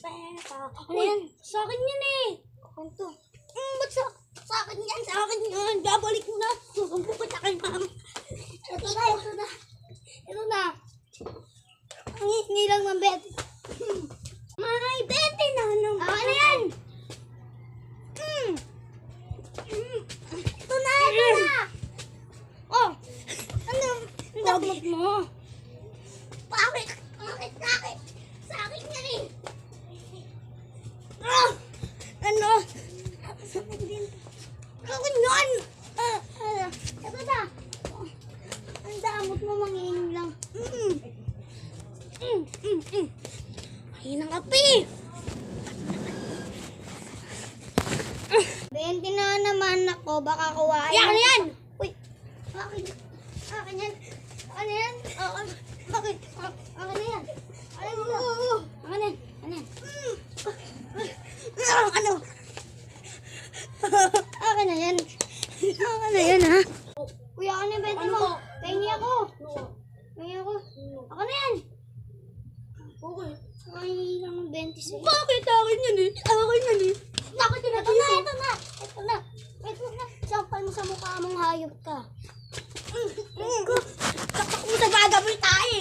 Ano yan? Sa akin yan eh. Ano to? Ba't sa akin yan? Sa akin yan. Babalik mo na. Susumbong kita kay ma'am. Ito na, ito na. Ito na. Ang hingi lang ng bet. May 20 na. Ano yan? Ito na, ito na. Oh. Ano? Ang dapat mo. Bakit? Bakit? Bakit? Sa akin yan eh. Ano? Sa akin din. Akin yun! Ito na. Ang damot mo, mangiinom lang. Ayun ang kape. 20 na naman ako, baka kuwain. Yan, yan! Uy, akin. Akin yan. Akin yan. Bakit? Akin na yan. Akin na. Akin yan. Akin yan. Ano? Akin na yan. Akin na yan, ha? Kuya, akin na yung 20 mo. Pahingi ako. Pahingi ako. Akin na yan. Okay. Akin lang ang 20 sa'yo. Bakit? Akin yan eh. Akin yan eh. Bakit yun? Ito na, ito na. Ito na. Ito na. Sampal mo sa mukha mong hayop ka. Takpak mo sa gagawin tayo.